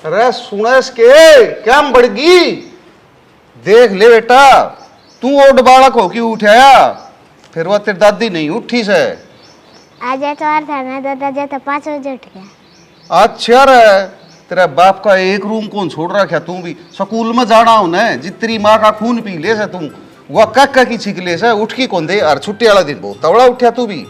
अरे सुनेस के क्या बढ़गी। देख ले बेटा, तू ओड बालक हो क्यों उठाया, फिर वह तेरी दादी नहीं उठी से। आज एतवार था ना, दादा तो 5 बजे उठ गया। अच्छा रे, तेरा बाप का एक रूम कौन छोड़ रखा, तू भी स्कूल में जाना हो न, जितनी माँ का खून पी ले से तुम वह कक्का की छिकले से उठ की कौन दे। और छुट्टी वाला दिन बहुत तवड़ा उठा तू भी।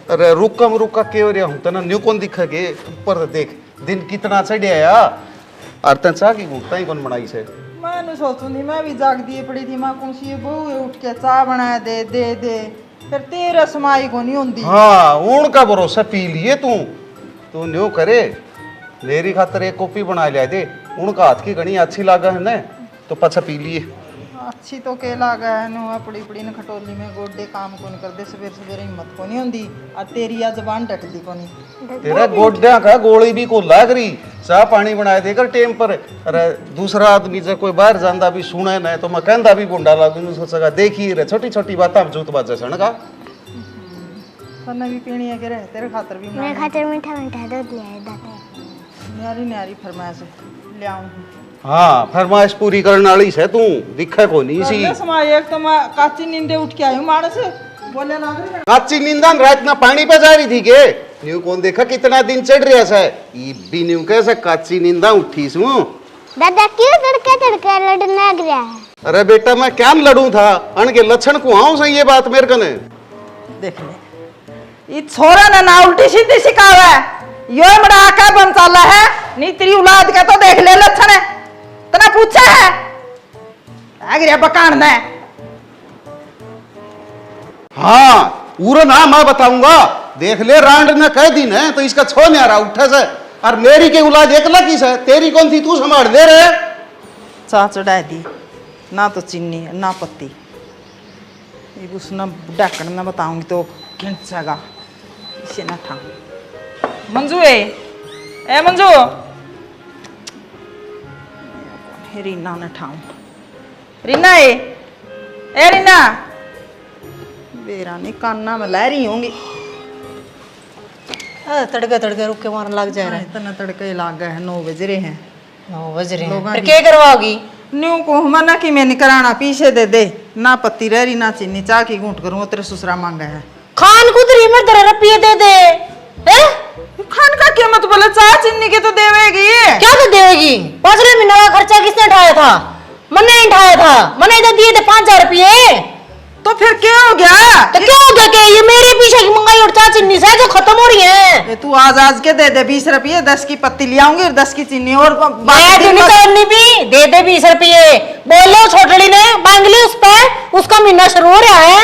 अरे रुका के हो रहा हूँ तना न्यू कौन दिखा के ऊपर देख दिन कितना चढ़िया और तन चाह की घूमता ही कौन बनाई से। मैं सोचू नहीं, मैं भी जाग दिए पड़ी थी, माँ कौन सी बहू उठ के चाय बना दे दे दे, फिर तेरा समाई को नहीं होती। हाँ उनका भरोसा पी लिए तू न्यू करे, मेरी खातर एक कॉपी बना लिया दे, उनका हाथ की घनी अच्छी लागा है न तो पछा पी लिए। अच्छी तो के लागा है नु, पड़ी पड़ी न खटोली में गोडे काम कौन कर दे, सवेरे सवेरे हिम्मत को नहीं होती, और तेरी आ जबान डटदी को नहीं। तेरा गोड्या का गोली भी को लाग रही, चाह पानी बनाए देकर टेम पर। अरे दूसरा आदमी जब कोई बाहर जांदा भी सुने न तो मैं कहंदा भी गुंडा लागू सोचेगा देखी रे छोटी छोटी बात हम जूत बाजे सन का। तने भी पीनी है के रहे, तेरे खातर भी मेरे खातिर मीठा मीठा दूध ले आए दादा। न्यारी न्यारी फरमाइश ले आऊं। हाँ फरमाइश पूरी करने वाली से तू दिखे को नहीं सी। समाई एक तो मैं काची नींदे उठ के आई हूं मारे से बोले ना करे। काची नींदन रात ना पानी पे जा रही थी के न्यू कौन देखा कितना दिन चढ़ रहा से ये भी न्यू कैसे काची नींदा उठी सू। दादा क्यों तड़का लड़ना लग रहा है। अरे बेटा मैं क्या लड़ू था, अन के लक्षण को आऊं सही ये बात मेरे कने। देख ले ये छोरा ने ना उल्टी सीधी सिखावा है, यो बड़ा आका बन चाला है नी, तेरी औलाद का तो देख ले लक्षण है, तना पूछा है आगे बकान है। हाँ पूरा नाम मैं बताऊंगा, देख ले रांड ने कह दिन है तो इसका छो नहीं आ रहा उठे से, और मेरी के औलाद एक लगी से, तेरी कौन थी तू संभाल दे रहे। चाह चढ़ा दी ना तो चीनी ना पत्ती, उस ना डाकन ना बताऊंगी तो खिंचेगा इसे ना था। मंजू ए मंजू रीना न ठाऊं, रीना ए रीना बेरा नहीं कान्ना में ला रही होंगी। तड़के रुक के मारने लग जा रहा है। इतना तड़के लाग गए हैं, 9 बज रहे हैं। 9 बज रहे हैं, फिर क्या करवाओगी। न्यू को मना कि मैं नहीं कराना, पीछे दे दे ना पत्ती रह रही ना चीनी, चाह की घूंट करूँ तेरे ससुरा मांगा है। खान कुदरी में 10 रुपये दे दे। खान का क्या मत बोले, चाह चीनी के तो देवेगी। क्या तो देवेगी, 5 महीने का खर्चा किसने उठाया था, मैंने उठाया था, मैंने इधर दिए थे 5000 रुपये। तो फिर क्या हो गया, तो क्या हो गया कि ये मेरे पीछे की मंगाई और चाह चीनी से जो खत्म हो रही है। तू आज के दे दे 20 रुपये, 10 की पत्ती ले आऊंगी और 10 की चीनी और भी दे दे 20 रुपये। बोलो छोटड़ी ने मांग ली उस पर, उसका महीना शुरू हो रहा है।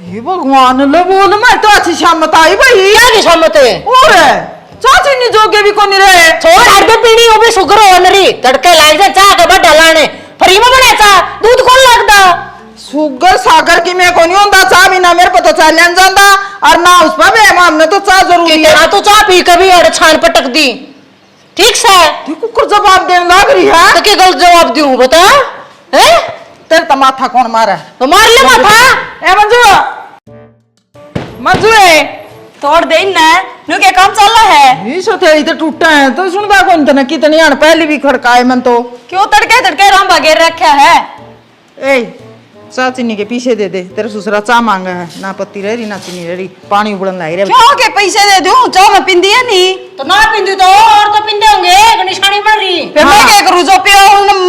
ये भगवान लो बोल, मैं तो अच्छी शामत आई भाई। क्या की शामत है और चाह चीनी जोगे भी कोनी रहे, छोड़ हर पीनी हो भी शुगर हो नरी, तड़के लाग जा चाह के बड़ा लाने फ्री में बना चाह, दूध कौन लगता। शुगर सागर की मैं कोनी होता, चाह भी ना मेरे को तो चाह लेन जाता और ना उस पर भी हमने तो चाह जरूरी है। तो चाह पी कभी और छान पटक दी, ठीक से कुकर जवाब देने लग रही है। तो क्या गलत जवाब दूं बता है। तेरे तो माथा कौन मारा है, तो मार ले माथा। ए मंजू तोड़ दे ना, नु क्या काम चल रहा है। ये सोते इधर टूटा है तो सुनता कौन तना, कितनी आन पहले भी खड़काए मन तो। क्यों तड़के राम बगैर रखा है। ए चाह चीनी के पीछे दे दे, तेरे ससुरा चाह मांगा है, ना पत्ती रह रही ना चीनी रह रही, पानी उबलन लग रहा है। क्यों के पैसे दे दूं, चाह मैं पिंदी है नहीं तो ना पिंदी तो और तो पिंदे होंगे, निशानी पड़ रही। फिर मैं क्या करूं, जो पियो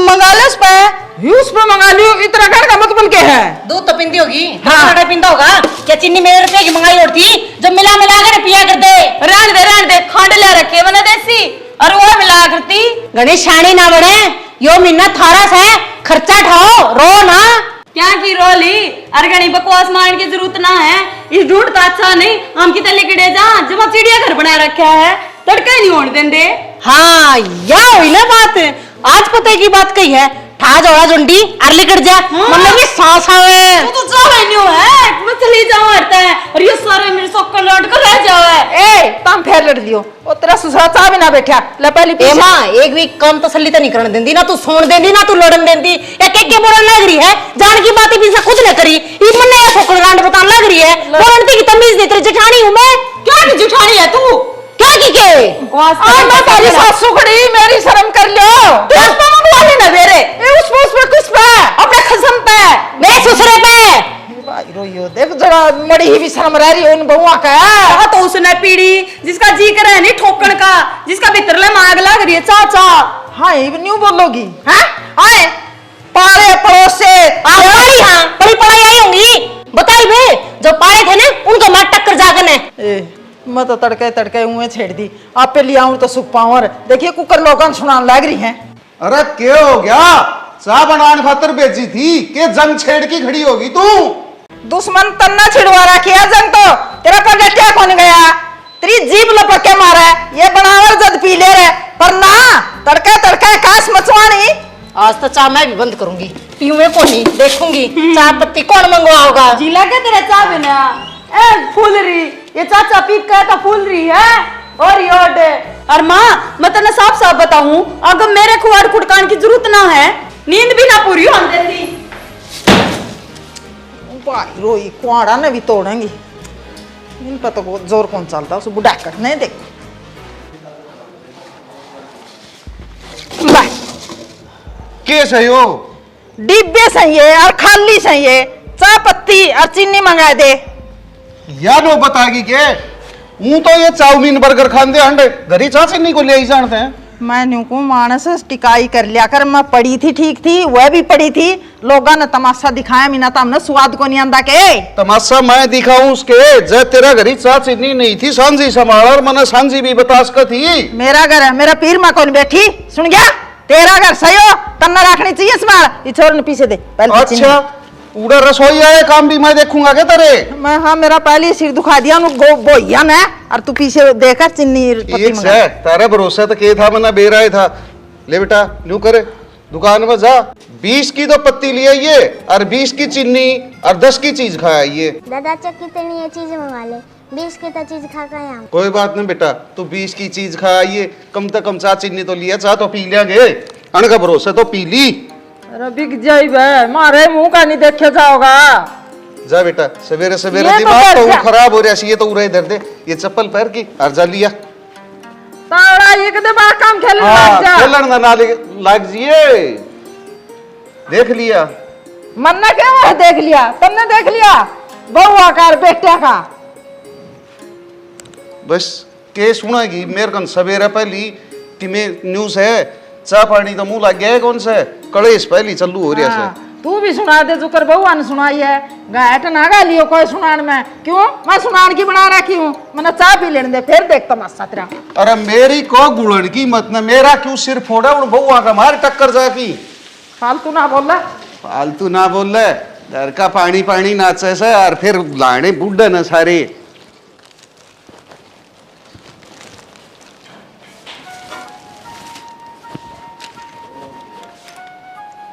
मंगा ले उस पे मंगा लियो, इतना घर का मतलब क्या है। दूध तो पिंदी होगी, हाँ पिंदा होगा क्या, चीनी मेरे रुपए की मंगाई और थी जब मिला कर पिया कर दे। रहने दे खंड ले रखे मैंने देसी और वो मिला करती। गणेश शानी ना बने, यो महीना थारा से खर्चा ठाओ, रो ना क्या की रोली। अरे गणी बकवास मारने की जरूरत ना है, इस ढूंढ तो अच्छा नहीं हम की तले कड़े जा जब चिड़िया घर बना रखा है, तड़का नहीं होने देंदे। हाँ या हुई ना बात, आज पते की बात कही है, ठा जोड़ा जुंडी अरली कट जा मतलब ये सांस आवे। तू तो जावे न्यू है, मैं चली जाऊं हटता है और ये सारे मेरे सोकर लौट कर रह जावे। ए तुम फिर लड़ लियो, ओ तेरा ससुरा चाह भी ना बैठा ले पहली ए मां एक भी कम तसल्ली तो नहीं करने देंदी, ना तू सोन देंदी ना तू लड़न देंदी, या के बोलने लग रही है, जान की बातें भी से कुछ न करी, ई मन्ने ये सोकर गांड बताने लग रही है, बोलने की तमीज नहीं, तेरी जेठानी हूं मैं। क्या की जेठानी है तू, मैं तेरी सासू खड़ी, मेरी शर्म कर लो। मंगवा लेना मेरे उस पे कुछ पे अपने खसम पे मेरे ससुरे पे। भाई रोइयो देख जरा मड़ी ही भी शर्म रह रही है उन बहुआ का। तो उसने पीड़ी जिसका जी करे नहीं ठोकण का, जिसका भीतर ले मांग लग रही है चाचा। हाँ ये न्यू बोलोगी हैं? आए पारे पड़ोसे आप पड़ी, हाँ पड़ी पढ़ाई आई होंगी। बताई बे जो पारे थे ना उनको मार टक्कर जागन है। ए मैं तो तड़के तड़के मुँह छेड़ दी। आप पे लिया हूं तो सुख पावर देखिए कुकर लोगन सुनान लग रही है। अरे क्या हो गया? चाह बनाने खातर भेजी थी के जंग छेड़ की खड़ी होगी तू? दुश्मन तन्ना छिड़वा रखिया जंग तो तेरा पर डटिया कौन गया? तेरी जीभ लपक के मारा है ये बनावर जद पी ले रहे पर ना तड़के तड़के काश मचवानी। आज तो चाय मैं भी बंद करूंगी, पीऊंगे कौन नहीं, देखूंगी चाय पत्ती कौन मंगवा होगा। जी लगे तेरा चाय बिना ए फूल रही ये चाचा पीप का तो फूल रही है और योड। और माँ मैं तेने साफ साफ बताऊं अगर मेरे खुआड़ कुटकान की जरूरत ना है नींद भी ना पूरी हो देती। भाई रोई कुआड़ा ने भी तोड़ेंगी इन पर तो बहुत जोर कौन चलता उसे बुढ़ा करने देखो। भाई के सही हो? डिब्बे सही है और खाली सही है चाय पत्ती और चीनी मंगा दे। या नो बताएगी के हूं तो ये चाउमीन बर्गर खाते अंडे घरी चाह चीनी को ले ही जानते हैं। मैं न्यू को मानस टिकाई कर लिया कर मैं पड़ी थी ठीक थी वह भी पड़ी थी लोगों ने तमाशा दिखाया मीना तो हमने स्वाद को नहीं आंदा के तमाशा मैं दिखाऊं उसके जब तेरा घरी चाह चीनी नहीं थी सांझी संभाल और मैंने सांझी भी बतास का थी। मेरा घर है मेरा पीर माँ कौन बैठी सुन गया तेरा घर सही हो तन्ना रखनी चाहिए संभाल ये छोर ने पीछे दे पहले अच्छा पूरा रसोई आए काम भी मैं देखूंगा क्या तेरे? मैं हाँ मेरा पहले सिर दुखा दिया बोया ना और तू पीछे देखकर चिन्नी एक से तारा भरोसा तो के था मना बेरा था ले बेटा न्यू करे दुकान में जा 20 की तो पत्ती ले आइए और 20 की चीनी और 10 की चीज खा आइए। दादा चक्की कितनी ये चीज मंगा ले 20 की तो चीज खा कर यहाँ। कोई बात नहीं बेटा तू 20 की चीज खा आइए कम से कम चाह चीनी तो लिया चाह तो पी लिया अन का भरोसा तो पी ली। अरे बिक जाई बे मारे मुंह का नहीं देखे जाओगा। जा बेटा सवेरे सवेरे ये तो दिमाग तो कैसा? खराब हो रहा है ये तो उरे इधर दे ये चप्पल पैर की और जा लिया। ताड़ा ये कदे बा काम खेलने लग जा खेलन ना लग जिए देख लिया मन ने क्या है देख लिया तुमने देख लिया बहुआ का बेटा का बस के सुनागी मेरे कन सवेरे पहली कि मैं न्यूज है चाह पानी तो मुंह लग गया है कौन से कड़ेस पहली चालू हो रहा है। तू भी सुना दे जुकर बहुआ ने सुनाई है गायट ना गा लियो कोई सुनान में क्यों मैं सुनान की बना रखी हूँ मैंने चाय पी लेने दे फिर देख तमाशा तेरा। अरे मेरी को गुड़न की मत न मेरा क्यों सिर फोड़ा उन बहुआ का मार टक्कर जाकी फालतू ना बोल रहा फालतू ना बोल रहे घर का पानी पानी नाचे से और फिर लाने बुढ़े न सारे।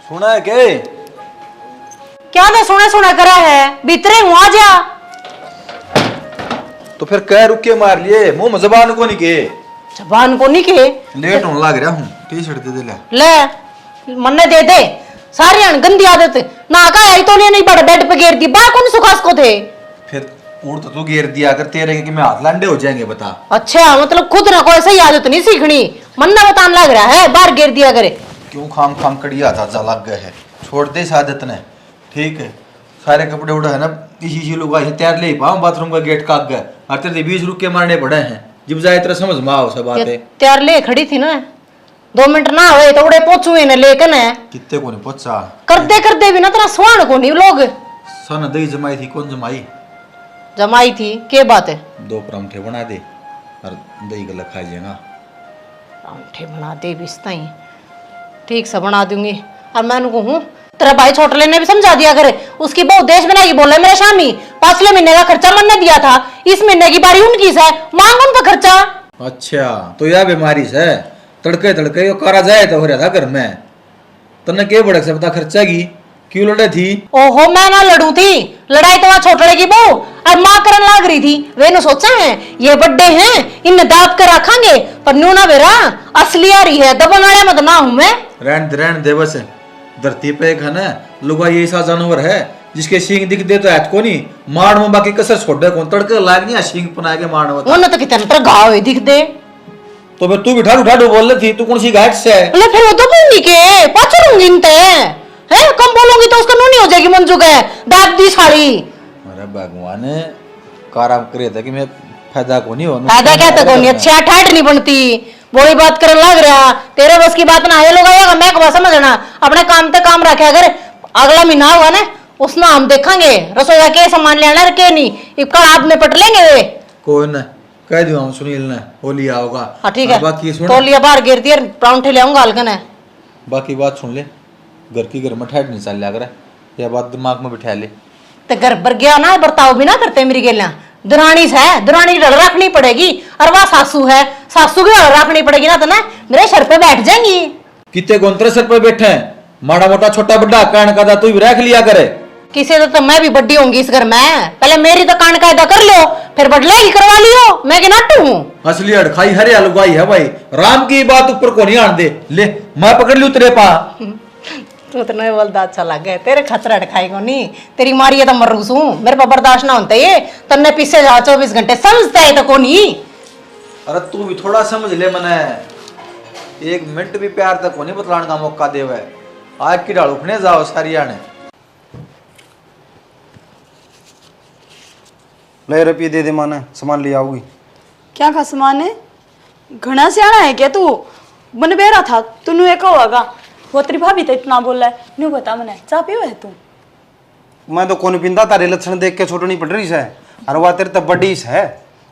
सुना है के? क्या मैं सुना सुना करा है भीतरे हुआ जा। तो फिर कह रुक के मार लिए मुंह में जबान को नहीं के जबान को नहीं के लेट होने लग रहा हूँ टी शर्ट दे ले ले मन्ने दे दे सारी गंदी आदत ना का आई तो नहीं पड़ा बेड पे गिर दी बा कौन सुखास को थे फिर उड़ तो तू घेर दिया कर तेरे कि मैं हाथ लांडे हो जाएंगे बता। अच्छा मतलब खुद ना कोई सही आदत नहीं सीखनी मन्ना बतान लग रहा है बाहर गिर दिया करे क्यों खाम खाम कड़िया था लग गए है छोड़ दे इस आदत ने ठीक है सारे कपड़े उड़ा है ना किसी चीज लोग तैयार ले पाऊँ बाथरूम का गेट काग गए और तेरे 20 रुक के मारने पड़े हैं जब जाए तेरा समझ में आओ सब बातें तैयार ले खड़ी थी ना 2 मिनट ना हुए तो उड़े पहुंचुए न लेकिन है कितने को नहीं पहुंचा कर दे भी ना तेरा स्वान को नहीं लोग सन दही जमाई थी कौन जमाई जमाई थी के बात है 2 परांठे बना दे और दही गला खा जाएगा परांठे बना दे बिस्ता ही ठीक से बना दूंगी और मैं उनको हूँ तेरा भाई छोटले ने भी समझा दिया करे उसकी बहुत देश बनाएगी बोले मेरे शामी 5 महीने का खर्चा मैंने दिया था इस महीने की बारी उनकी है मांग उनका खर्चा। अच्छा तो यह बीमारी से तड़के तड़के करा जाए तो हो रहा था घर में तन्ने के बड़े से पता खर्चा की क्यों लड़े थी? ओहो मैं ना लड़ू थी लड़ाई तो वहां छोटले की बहू और माँ करन लाग रही थी वे ने सोचा है ये बड्डे हैं इन्हें दाब कर रखेंगे पर नू ना बेरा असली आ रही है दबन वाले मत ना हूं मैं रहन दे बस धरती पे एक है ना लुगा ये ऐसा जानवर है जिसके सींग दिख दे तो ऐत को नहीं मार में बाकी कसर छोड़ दे कौन तड़के लाग नहीं सींग बना के मारने उन्हें तो कितने पर घाव दिख दे तो फिर तू भी ठाडू ठाडू बोल रही थी, तू कौन सी घाट से है? अरे फिर वो तो बोलनी के पाचरूंगी इनते है, कम बोलूंगी तो उसका नूनी हो जाएगी मंजू के दाब दी साड़ी। अरे भगवान काराम करे था कि मैं फायदा को नहीं हो फायदा क्या तक होनी, अच्छा ठाट नहीं बनती, वही बात करने लग रहा। तेरे बस की बात ना ये लोग आएगा, मैं को समझना अपने काम पे काम रखे। अगर अगला महीना हुआ ना उसमें हम देखेंगे रसोई के सामान लेना के नहीं, इबका आप में पट लेंगे वे। कोई ना कह दो हम सुनील ने होली आओगा। हाँ ठीक है, बाकी सुन, तो लिया बाहर गिर दिया परांठे ले आऊंगा हल्कन है। बाकी बात सुन ले, घर की घर में ठहर नहीं चल लग रहा, यह बात दिमाग में बिठा ले। तो घर पर गया ना बर्ताव भी ना करते मेरी गेलियां, दुरानी है, दुरानी की डर रखनी पड़ेगी। और वह सासू है, सासू की डर रखनी पड़ेगी ना, तो ना मेरे सर पे बैठ जाएंगी। कितने गोंतरे सर पे बैठे हैं, माड़ा मोटा छोटा बड़ा कान का तू भी रख लिया करे। किसी तो मैं भी बड्डी होंगी इस घर में, पहले मेरी तो कान कायदा कर लो, फिर बदलेगी करवा लियो, मैं के नाटू हूँ। असली अड़खाई हरे लुगाई है भाई, राम की बात ऊपर को नहीं आन दे। ले मैं पकड़ लू तेरे पा। तू तो नहीं बोलता अच्छा लग गया, तेरे खतरा अटकाई को नहीं, तेरी मारी है तो मरूस हूँ, मेरे पर बर्दाश्त ना होता ये तन्ने पीछे जा 24 घंटे समझता है तो को नहीं। अरे तू भी थोड़ा समझ ले मने, एक मिनट भी प्यार तक को नहीं बतलाने का मौका देवे, आग की डाल उखने जाओ सारिया ने। ले रुपये दे दे माना, सामान ले आओगी। क्या का सामान है? घना सियाना है क्या तू? मन बेरा था तूने एक होगा, वो तेरी भाभी तो इतना बोला है, न्यू बता मने चाह पियो है तू? मैं तो कौन पिंदा, तारे लक्षण देख के छोटनी पड़ रही है। अरे वह तेरे तो बड़ी है,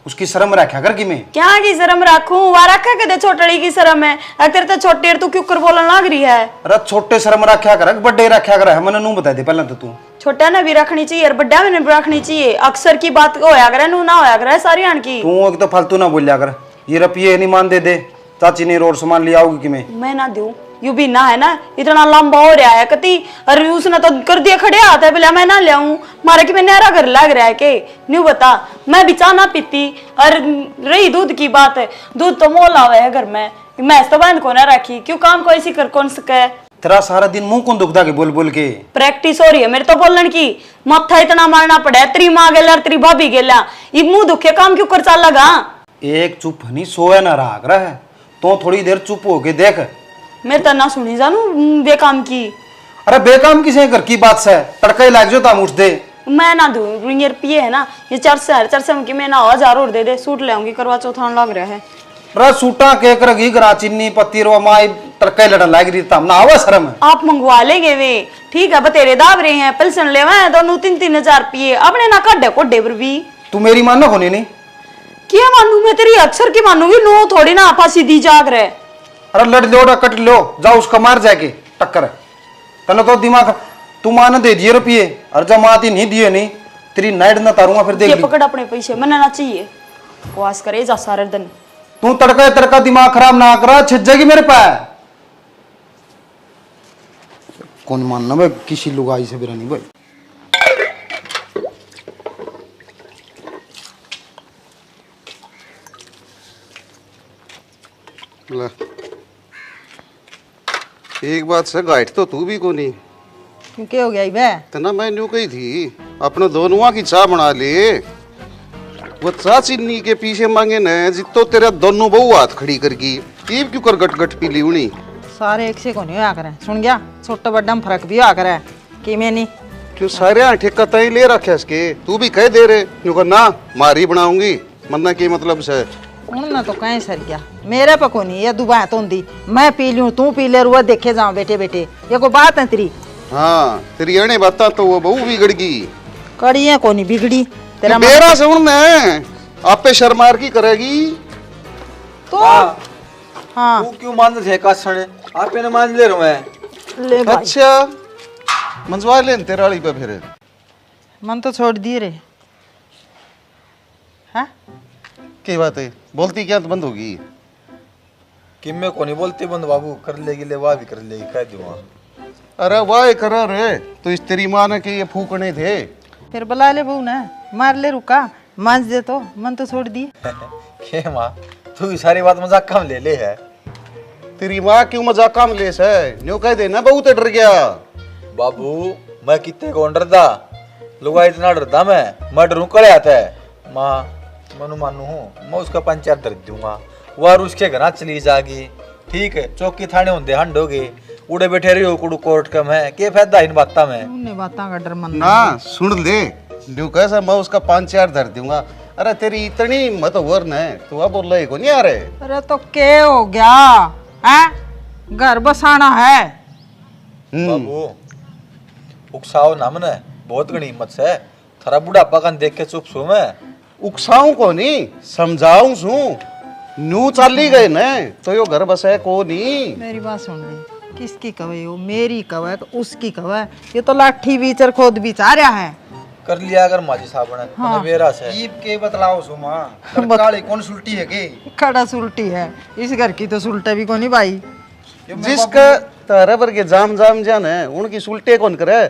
उसकी शर्म रखा कर कि मैं क्या की शर्म रखूं, वह रखा कदे छोटड़ी की शर्म है, अरे तेरे तो छोटे तू क्यों कर बोलने लग रही है? अरे छोटे शर्म रखा कर, बड़े रखा कर, मैंने नू बता दे पहले तो तू। छोटा ने भी रखनी चाहिए और बड्डा ने भी रखनी चाहिए, अक्सर की बात होया करे नू ना होया करे सारी आन की। तू एक तो फालतू ना बोलिया कर, ये रुपये नहीं मान दे दे, चाची ने रोड सामान ले आओगी कि मैं ना दूं, यू भी ना है ना, इतना लंबा हो रहा है कति, अरे उसने तो कर दिया खड़े आता है, बोला मैं ना ले आऊं, मारे कि मैं नहरा घर लग रहा है के न्यू बता। मैं भी चाह ना पीती, और रही दूध की बात है, दूध तो मोल आवे है घर में, मैं तो बंद को ना रखी, क्यों काम को ऐसी कर कौन सके? तेरा सारा दिन मुंह कौन दुखदा के बोल बोल के? प्रैक्टिस हो रही है मेरे तो बोलने की, मत्था इतना मारना पड़ा, तेरी माँ गेला तेरी भाभी गेला, ये मुंह दुखे काम क्यों कर चल लगा? एक चुप नहीं सोया ना रहा है, तो थोड़ी देर चुप हो के देख। मैं तो ना सुनी जानू बेकाम की। अरे बेकाम किसे घर की बात से तड़का ही लाग जो ताम उठ दे। मैं ना दूं रुपये है ना, ये चर्चा की मैं ना 1000 और दे दे, सूट ले आऊंगी, करवा चौथ आने लग रहा है। अरे सूटा के करगी गरा चीनी पत्ती रो माई तड़का लड़न लाग रही ताम ना आवा शर्म। आप मंगवा लेंगे वे, ठीक है बतेरे दाब रहे हैं, पेंशन लेवा है दोनों 3-3 हजार रुपये अपने ना काटे कोडे पर भी। तू मेरी मानो होने नहीं क्या मानू मैं तेरी अक्सर की मानूंगी, नो थोड़ी ना आपा सीधी जाग रहे। अरे लड़ लो कट लो, जाओ उसका मार जाके टक्कर। तने तो दिमाग तू मान दे दिए रुपये, और जब माती नहीं दिए नहीं तेरी नाइट ना तारूंगा फिर देख ये ली। पकड़ अपने पैसे मना ना चाहिए, वास करे जा सारे दिन। तू तड़का तड़का दिमाग खराब ना करा, छिजेगी मेरे पैर। कौन मानना भाई किसी लुगाई से बिरा नहीं भाई। एक बात से गाइड तो तू भी को नहीं, क्योंकि हो गया बे तना मैं न्यू कही थी अपने दोनों की चाय बना ले, वो चाय चीनी के पीछे मांगे न जितो तेरा दोनों बहु हाथ खड़ी करगी, ये क्यों कर गट गट पी ली उनी। सारे एक से को नहीं होया करे, सुन गया छोटा बड्डा में फर्क भी होया करे कि मैं नहीं क्यों सारे ठेका तय ले रखे इसके, तू भी कह दे रहे न्यू कर ना मारी बनाऊंगी मन्ना के मतलब से। उन्होंने तो कहीं सर गया मेरे पे को नहीं, ये दुबाई तो दी मैं पी लूं तू पी ले रुआ देखे जाऊं बेटे बेटे, ये को बात है तेरी। हाँ तेरी अणे बता तो वो बहु बिगड़गी, कड़ी है को नहीं बिगड़ी तेरा मेरा सुन में आपे शर्मार की करेगी तो हाँ तू क्यों मान रहे कासण, आप ने मान ले रहे हैं। ले भाई अच्छा मंजवा ले तेरा वाली पे फिर मन तो छोड़ दिए रे। हाँ की बात है, बोलती क्या तो बंद होगी। कि मैं को नहीं बोलती बंद बाबू, कर लेगी ले वाह भी कर लेगी कह दूंगा। अरे वाह कर रे, तो इस तेरी माँ ने के ये फूकने थे, फिर बुला ले बहू ना, मार ले रुका मांझ दे तो मन तो छोड़ दिए। के माँ तू भी सारी बात मजाक कम ले ले है। तेरी माँ क्यों मजाक काम ले है, न्यू कह देना बहुत डर गया। बाबू मैं कितने को डरदा, लुगा इतना डरदा मैं डरू करे आता है। माँ मनु मानू हूँ मैं उसका पंचायत दर्द दूंगा, वार उसके घर चली जागी। ठीक है, चौकी थाने होंगे हंडोगे, उड़े बैठे रही हो कुड़ू कोर्ट कम है, के फायदा इन बातों में। उन्हें बातों का डर मन ना सुन ले, न्यू कैसा मैं उसका 5-4 धर दूंगा। अरे तेरी इतनी हिम्मत और न है, तू अब बोल रही को नहीं आ रहे। अरे तो के हो गया है, घर बसाना है। बाबू उकसाओ ना मने, बहुत घनी हिम्मत से। थारा बुढ़ापा का देख के चुप सू मैं। उकसाऊं को नहीं, समझाऊं सू। नू चली गए न तो यो घर बसे को नहीं। मेरी बात सुन ले, किसकी कवे हो, मेरी कवे कि उसकी कवे? ये तो लाठी बीचर खोद बीच आ रहा है। कर लिया अगर माजी साहब ने हाँ। बेरा से। ईब के बतलाओ सुमा, काली कौन सुलटी है के? खड़ा सुलटी है, इस घर की तो सुलटे भी को नहीं भाई। जिसका तारा पर के जाम जाम जान है, उनकी सुलटे कौन करे?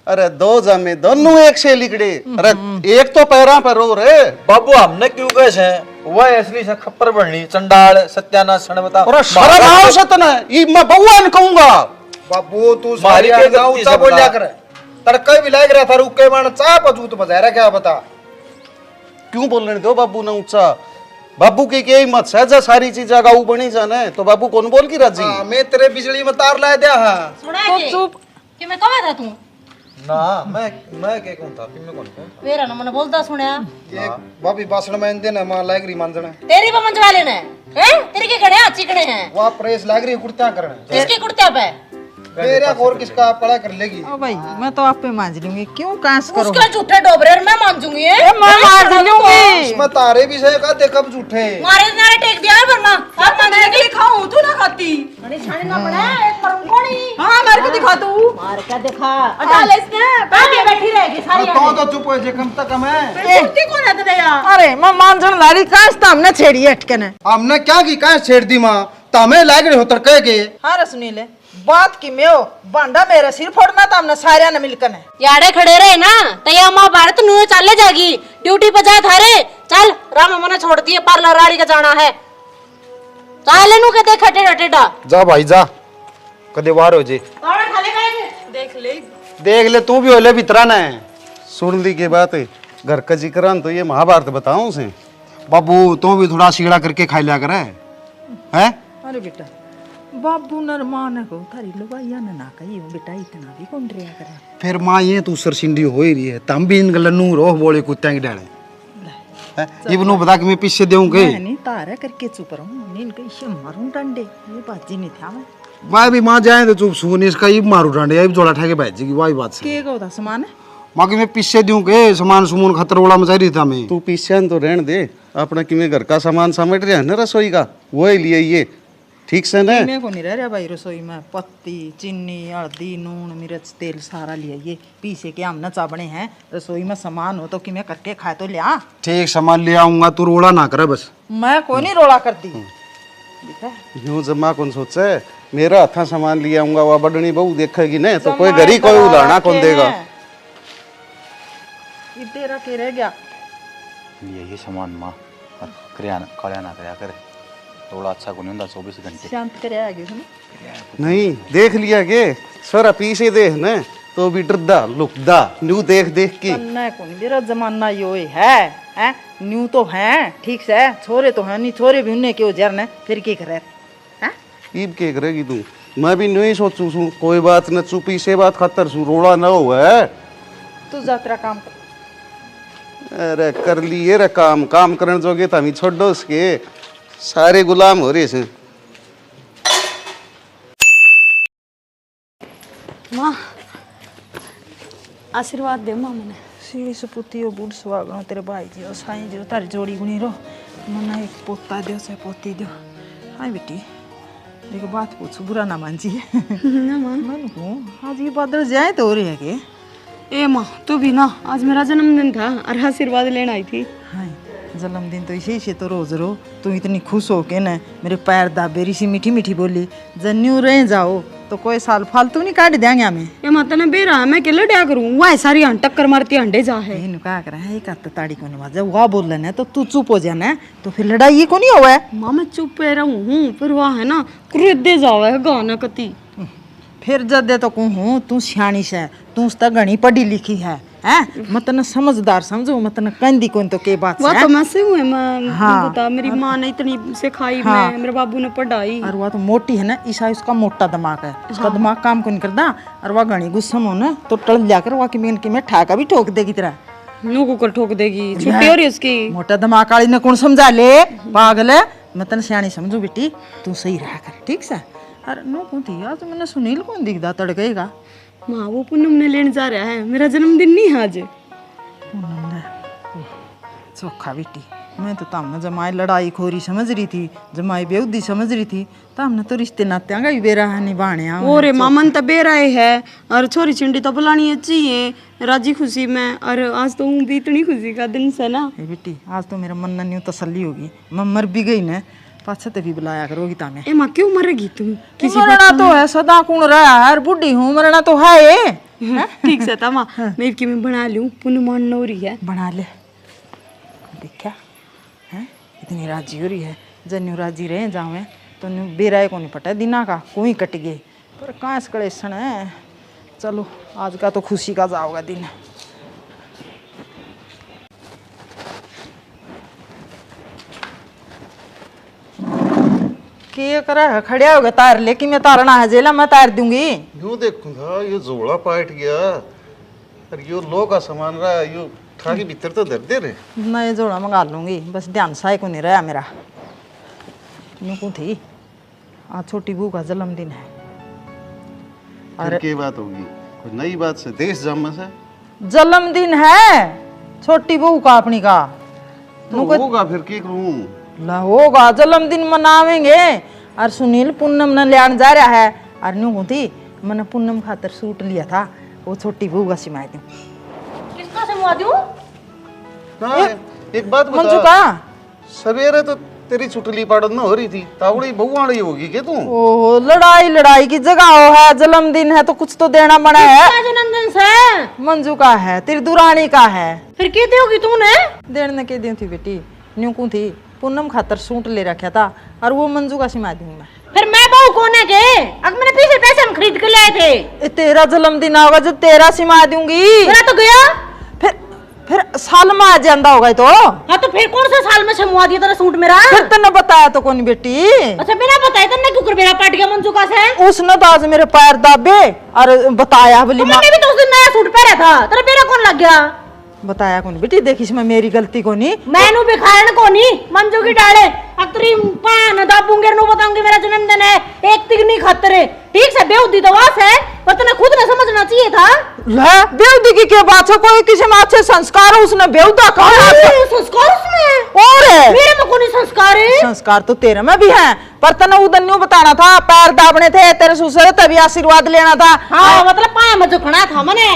अरे दो जामे दोनों एक से लिकड़े। अरे एक तो पैरा पर रो रे। बाबू हमने क्यों कैसे वह असली से खप्पर बढ़नी चंडाल सत्यानाश सन बता। और शर्म आओ सतना, ये मैं बउआ न कहूंगा। बाबू तू मारी सारी के ना गलती ऊंचा से बोलिया बता। कर। तड़का भी लाग रहा था, रुके मान चाप जूत बजा रहा, क्या बता? क्यों बोलने दो बाबू ने ऊंचा? बाबू की क्या हिम्मत है? जा सारी चीज गाऊ बनी जाने तो बाबू कौन बोल की राजी? हाँ, मैं तेरे बिजली में तार ला दिया। हाँ सुना तो के चुप। कि मैं कहा था तू ना मैं के कौन था फिर मैं कौन था। वेरा न मन बोलता सुनया ये भाभी भाषण में देना मां लाग रही मानजना। तेरी बमंज वाले ने हैं, तेरी के खड़े हैं चिकने हैं, वहाँ प्रेस लाग रही कुर्ता करने। किसकी कुर्ते पे मेरे और किसका पड़ा कर लेगी? ओ भाई मैं तो आप पे मांझ लूंगी, क्यों कांस करो? उसके झूठे डोबरे मैं मान जूंगी। मैं मांझ लूंगी। इसमें तारे भी सही का देखा झूठे। मारे नारे टेक दिया है वरना आप मान मैं भी खाऊं, तू ना खाती। बड़ी छाने ना पड़े एक करूंगा नहीं। हाँ मार के दिखा तू। मार के दिखा डाल इसने बैठी बैठी रहेगी सारी तो चुप हो जे, कम तक है। कुर्ती कौन है तेरे यार? अरे मैं मांझन लारी कांस तो हमने छेड़ी अटके ने। हमने क्या की कहा छेड़ दी माँ? तमे लाग रहे हो तड़के के। हाँ रे सुनील, बात की में हो बांडा मेरे सिर फोड़ना तो हमने सारिया ने मिलकर है। यारे खड़े रहे ना तैया माँ भारत नु चले जागी ड्यूटी पे जा थारे। चल राम मने छोड़ दिए, पार्लर राड़ी का जाना है। चल नु के देख टेढ़ा टेढ़ा जा भाई जा, कदे वार हो जे। कौन खाले गए देख ले तू भी होले भीतरा न। सुन ली के बात है, घर का जिक्र तो ये महाभारत बताऊं से। बाबू तू भी थोड़ा सिगड़ा करके खा लिया करे हैं। अरे बेटा बाबू नरमान को थारी लुगाइया ने ना कही हो बेटा, इतना भी कौन रिया करे? फिर माँ ये तू सरसिंडी हो ही रही है, तम भी इन गलनू रोह बोले कुत्ते की डाले। इबनू बता कि मैं पीछे देऊंगे। मैं नहीं तारा करके चुप रहूं, नीन कैसे मारूं डंडे, ये बात जी नहीं था मैं। वाह भी माँ जाए तो चुप सुन, इसका ये मारू डांडे, ये जोड़ा ठाके बैठ जाएगी। वाही बात से के का होता सामान है? माँ की मैं पीछे दूंगे, सामान सुमन खतर वाला मचा रही था मैं। तू पीछे तो रहने दे, अपना किमें घर का सामान समेट रहे हैं ना रसोई का, वही लिए ये ठीक से न। मैं को नहीं रह रहा भाई रसोई में। पत्ती चीनी हल्दी नून मिर्च तेल सारा लिया, ये पीछे के हम नचा बने हैं। रसोई में सामान हो तो कि मैं करके खाए तो लिया। ठीक सामान ले आऊंगा, तू रोड़ा ना करे बस। मैं को नहीं रोड़ा करती। यूं जमा कौन सोचे मेरा हाथा सामान लिया आऊंगा, वह बड़नी बहू देखेगी न तो कोई घरी कोई उलाना कौन देगा। ये तेरा के रह गया। ये सामान माँ करिया कालिया ना करया करे, थोड़ा अच्छा को नहीं होता 24 घंटे। शांत करे आगे सुन। नहीं देख लिया के सर पीछे देख न तो भी डरदा लुकदा न्यू देख देख के। अन्ना को नहीं, मेरा जमाना यो है हैं। न्यू तो है ठीक से, छोरे तो है नहीं, छोरे भी उन्हें क्यों जरने, फिर की करे हैं? ईब के करेगी तू? मैं भी नहीं सोचू सू, कोई बात न चुपी से बात खतर सू, रोड़ा न हो है। तू जात्रा काम कर। अरे कर लिए रे काम, काम करने जोगे तो हम छोड़ दो उसके, सारे गुलाम हो रहे से। माँ आशीर्वाद दे माँ मैंने। सीढ़ी से पुती हो बूढ़ सुहागणो तेरे भाई जी और साईं जी तारी जोड़ी गुनी रो, मना एक पोता दो से पोती दो। हाँ बेटी देखो बात पूछू, बुरा ना मान जी। ना माँ मैं कहूँ आज ये बादल जाए तो हो रही है के? ए माँ तू भी ना, आज मेरा जन्मदिन था और आशीर्वाद लेने आई थी। हाँ जन्मदिन तो इसे से तो रोज रो, तू इतनी खुश हो के न मेरे पैर दाबेरी सी मीठी मीठी बोली, जन्यू रह जाओ तो कोई साल फालतू नहीं काट देंगे हमें। ए माता ने बेरा मैं अकेले क्या करूँ, वह सारी टक्कर मारती अंडे जा है। इन का कर है एक ताड़ी को नहीं जब वह बोल रहे तो तू चुप हो जाना, तो फिर लड़ाई को नहीं हुआ है। माँ मैं चुप पे रहूँ हूँ, फिर वह है ना क्रोधे जावे है गाना कती। फिर जब दे तो कहूँ तू सियाणी से, तू उसका घनी पढ़ी लिखी है, हैं मत न समझदार समझो मत न कंदी कौन तो के बात वो है तो मैं से हूँ मैं हाँ। बता मेरी माँ ने इतनी सिखाई हाँ। मैं मेरे बाबू ने पढ़ाई और वह तो मोटी है ना ईसा उसका मोटा दिमाग है उसका दिमाग काम कौन करता और वह घनी गुस्सा हो ना तो टल जाकर वह की मेन की में ठाका भी ठोक देगी तेरा नू कुकर ठोक देगी छुट्टी हो रही है उसकी मोटा दिमाग वाली ने कौन समझा ले पागल है मैं तन सियानी समझू बेटी तू सही रहा कर ठीक से अरे नो कौन थी आज मैंने सुनील कौन दिखदा तड़केगा माँ वो पूनम ने लेने जा रहा है मेरा जन्मदिन नहीं है आज चोखा बेटी मैं तो तम जमाई लड़ाई खोरी समझ रही थी जमाई बेउदी समझ रही थी तमने तो रिश्ते नात्या का भी बेरा निभाने ओरे मामन तो बेराए है और छोरी चिंडी तो बुलानी अच्छी है राजी खुशी में और आज तो हूँ भी इतनी खुशी का दिन से ना बेटी आज तो मेरा मन न्यू तसल्ली होगी मैं मर भी गई ना पाछे ते भी बुलाया करोगी तामे ए माँ क्यों मरेगी तुम किसी मरना तो है सदा कौन रहा है बुढ़ी हूँ मरना तो है ये ठीक से था माँ मैं कि मैं बना लूँ पुनमान नौरी है बना ले देखा है इतनी राजी हो रही है जन्यू राजी रहे जावे तो न्यू बेराए को नहीं पटा दिना का कोई कट गए पर कहाँ से कलेसन है चलो आज का तो खुशी का जाओगा दिन के करा है खड़िया होगा तार लेकिन मैं तारना है जेला मैं तार दूंगी यूं देखूंगा ये जोड़ा पाट गया और यो लो का सामान रहा यो ठाकी भीतर तो दर दे रहे नए जोड़ा मंगा लूंगी बस ध्यान साय को नहीं रहा मेरा नुकू थी आज छोटी बहू का जन्मदिन है फिर की बात होगी कोई नई बात से देश जामा से जन्मदिन है छोटी बहू का अपनी का तो होगा फिर की करूं ला होगा जन्मदिन मनावेंगे और सुनील पूनम न लियान जा रहा है और नुकू थी मैंने पूनम खातर सूट लिया था वो छोटी बहू का सिमाई दूं किसका समवा दूं एक बात मंजू बता का सवेरे तो तेरी चुटली पाड़न न हो रही थी तावड़ी बहुआड़ी होगी के तू ओहो लड़ाई लड़ाई की जगह हो है जन्मदिन है तो कुछ तो देना बना है जन्मदिन से मंजू का है तेरी दुरानी का है फिर क्या दोगी तूने देने के दी थी बेटी न्यूकू थी पूनम खातर सूट ले रखा था और वो मंजू का सिमा दूं मैं फिर मैं बहू कौन है के अब मैंने पीछे पैसे हम खरीद के लाए थे ए, तेरा जन्मदिन होगा जो तेरा सिमा दूंगी मेरा तो गया फिर साल में आ जाता होगा तो हाँ तो फिर कौन सा साल में समवा दिया तेरा सूट मेरा फिर तने बताया तो कौन बेटी अच्छा बिना बताए तन्ने क्यों कर मेरा पाट गया मंजू का से उसने तो आज मेरे पैर दाबे और बताया बोली तो मैंने भी तो उस दिन नया सूट पहना था तेरा मेरा कौन लग गया बताया कौन बेटी देख इसमें मेरी गलती को नहीं मैनू भी खायन को नहीं मंजू की डाले अतरी पान दाबूंगे नु बताऊंगी मेरा जन्मदिन है एक तिगनी खातर है ठीक से बेउद्दी तो वास है पर तने खुद ने समझना चाहिए था ले बेउद्दी की क्या बात है कोई किसी में अच्छे संस्कार है उसने बेउद्दा कहा संस्कार उसमें और मेरे में कौन संस्कार है संस्कार तो तेरे में भी है पर तने उधर न्यू बताना था पैर दाबने थे तेरे ससुर तभी आशीर्वाद लेना था हाँ मतलब पाया में झुकना था मने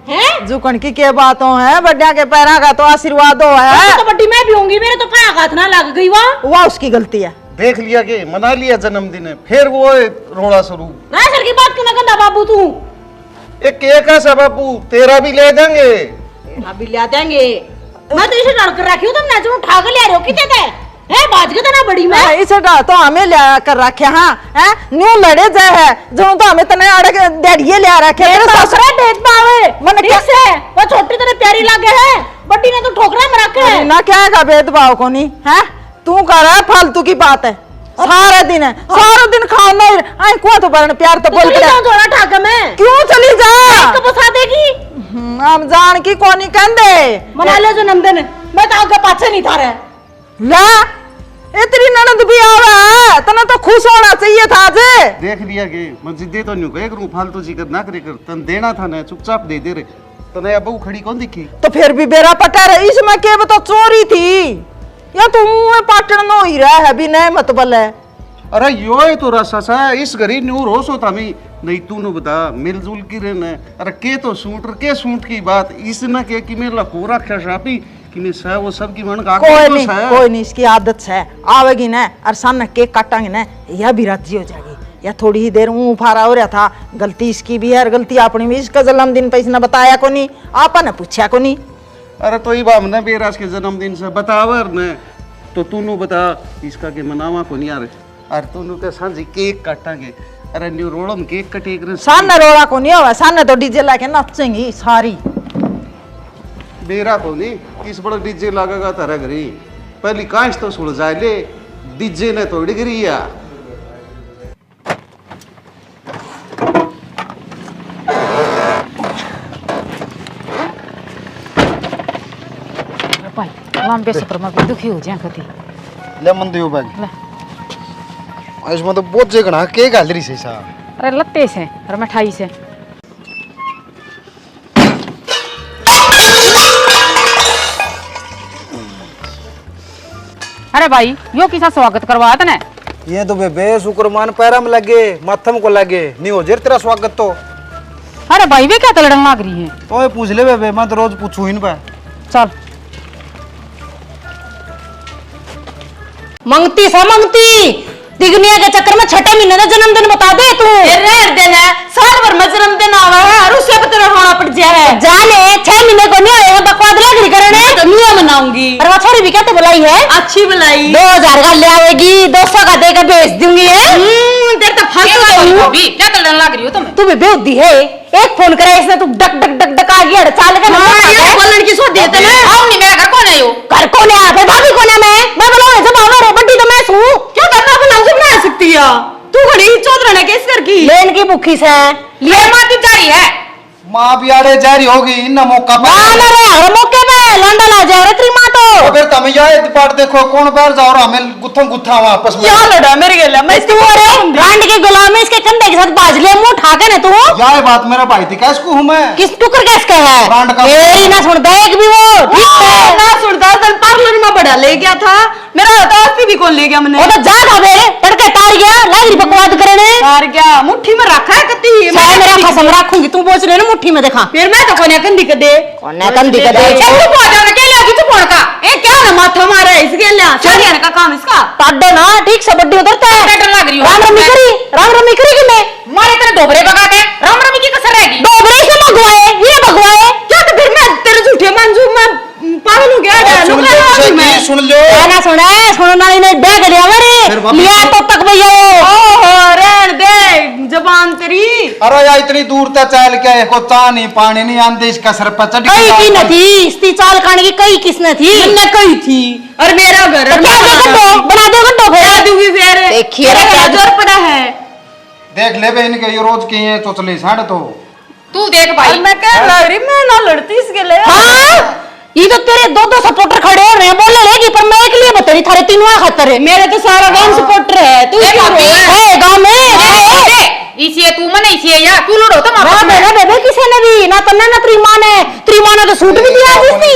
हैं झुकन की क्या बातों है बड्डिया के पैरा का तो आशीर्वाद हो है तो बड्डी मैं भी होंगी मेरे तो पाया हाथ ना लग गई वह उसकी गलती है देख लिया के मना लिया जन्मदिन है फिर वो रोड़ा शुरू ना सर की बात क्यों ना गंदा बाबू तू एक केक है सब बाबू तेरा भी ले देंगे अभी ले देंगे मैं तो इसे डर कर रखी हूँ तुम नाचू उठा कर ले रहे हो कितने थे है बाज के तना बड़ी मैं इसे डर तो हमें ले कर रखे हाँ है न्यू लड़े जाए है जो तो हमें तने अड़क डैडिये ले रखे तेरे ससुरा देख पावे मन ठीक से वो छोटी तेरे प्यारी लागे है बड्डी ने तो ठोकरा में रखे है ना क्या है भेदभाव को नहीं है तू कर रहा है फालतू की बात है सारा दिन है सारा दिन खाओ नहीं आई को तो बरन प्यार तो बोल के थोड़ा ठाक मैं क्यों चली जा इसको बसा देगी हम जान की कोनी कंदे मना ले जन्मदिन मैं तो आगे पाछे नहीं था रे ला इतनी ननद भी आवा है तने तो खुश होना चाहिए था जे देख लिया के मैं जिद्दे तो नहीं करूं फालतू जिक्र ना करे कर तन देना था ना चुपचाप दे दे रे तने अब खड़ी कौन दिखी तो फिर भी बेरा पटा रहे इसमें के तो चोरी थी या तू पाटन नो ही रहा है भी नहीं मतबल है अरे यो है तो रसा सा इस गरीब न्यू रोस होता मी नहीं तू नु बता मिलजुल की रहना अरे के तो सूट की बात इस न के कि मैं लको रखा शापी कि मैं सा वो सब की मन का कोई नहीं इसकी आदत है आवेगी ना और सामने केक काटेंगे ना यह भी राजी हो जाएगी या थोड़ी ही देर मुंह फारा हो रहा था गलती इसकी भी है और गलती अपनी भी इसका जन्मदिन पे इसने बताया को नहीं आपा ने पूछा को नहीं अरे तो ही बाम ने बेराज के जन्मदिन से बतावर ने तो तू नु बता इसका के मनावा को नहीं यार अरे तू नु ते सांझी केक काटांगे अरे न्यू रोड़म केक कटेक रे सामने रोड़ा को नहीं होगा सामने तो डीजे लाके नचेंगी सारी मेरा तो नहीं, किस बड़ा डीजे लगेगा तेरा घरी, पहली कांच तो सुल जाए ले, डीजे ने तो डिग्री या। भाई लंबे सफर में भी दुखी हो जाए कति ले मन दियो बैग इसमें तो बहुत जगह के गाल रही से सा। अरे लत्ते से और मिठाई से अरे भाई यो किसा स्वागत करवा तने ये तो बेबे शुक्रमान पैरा में लगे माथम को लगे नहीं हो जे तेरा स्वागत तो। अरे भाई वे क्या तलड़न लाग रही है तो ये पूछ ले बेबे, मैं तो रोज पूछू इन पे। चल मंगती सा मंगती दिगनिया के चक्कर में छठे महीने का जन्मदिन बता दे तू। दिन है साल भर में जन्मदिन आवा है और उससे पता होना पड़ जाए। जाने 6 महीने को नहीं आएगा बकवाद लग रही करने तो नहीं मनाऊंगी। और वो छोरी भी क्या तो बुलाई है अच्छी बुलाई 2000 का ले आएगी 200 का देकर भेज दूंगी है। तेरे तो फंस भी क्या तलड़न लाग रही हो तुम तू भी बेउद्दी है, एक फोन करे इसने तू डक डक डक डक आ गया चाल के बोलने की सोच देते ना। आओ नहीं मेरा घर कौन है यो घर कौन है फिर भाभी कौन है मैं बुलाऊं जब आवा रे बड्डी तो मैं हूं क्या करना बुलाऊं जब बना सकती है तू घड़ी चौधरा ने किस कर की लेन की भूखी से ये माती जारी है माँ बियाड़े जारी होगी इन मौका पर। ना रे हर मौके पे लंडा ला जा रे तेरी मां तो फिर तुम ये पार्ट देखो कौन बाहर जाओ रहा हमें गुत्थम गुत्था वहां आपस में। क्या लड़ा मेरे गेला मैं तू अरे ब्रांड के गुलामी इसके कंधे के साथ बाज ले मुंह उठा के ना तू यह बात मेरा भाई थी कैसे हूँ मैं किस टुकर कैस का है ब्रांड का मेरी ना सुन बैग भी वो ठीक है ना सुनता तन पार्लर में बड़ा ले गया था मेरा दोस्त भी कौन ले गया मैंने वो तो जा था मेरे तड़के तार गया लागी बकवाद करने यार क्या मुट्ठी में रखा है कती मैं मेरा कसम रखूंगी तू पूछ रहे ना मुट्ठी में देखा फिर मैं तो कोने कंदी कर दे कोने कंदी कर दे चल तू पहुंच जाने के लिए तू कौन का ए क्या ना माथा मारा है इसके लिए शादी का काम इसका ताडो ना ठीक से बड्डी उधरता है डर लग रही हो राम रमी करी कि मैं मारे तेरे डोबरे भगा के राम रमी की कसर रहेगी डोबरे से भगवाए ये भगवाए क्या तो फिर मैं तेरे झूठे मंजू में पागल हो गया सुन लो मैं सुन लो गाना सुना सुनना ने बैग लिया मेरे लिया तो तक भैया ओहो रहन दे जबान तेरी अरे यार इतनी दूर तक चल के को चा नहीं पानी नहीं आंदे इसका सर पर चढ़ कई की न थी इसकी चाल कान की कई किसने थी मैंने कही थी और मेरा घर क्या गड्ढो बना दो गड्ढो बना फिर दूंगी फिर देखिए मेरा क्या जोर पड़ा है देख ले बे इनके ये रोज की है चोचले साढ़े तो तू देख और भाई मैं कह रही मैं ना लड़ती इसके लिए हाँ ये तो तेरे दो सपोर्टर खड़े हो रहे हैं बोलने लगी पर मैं एक लिए बता रही थारे तीनों खतर है मेरे तो सारा गांव सपोर्टर है तू ए क्यों भाभी। रोए? है गांव में इसी तू मन इसी या तू लड़ो तुम ना बेटा बेबे किसी ने भी ना तन्ना ना त्रिमान ने तो सूट भी दिया जिसने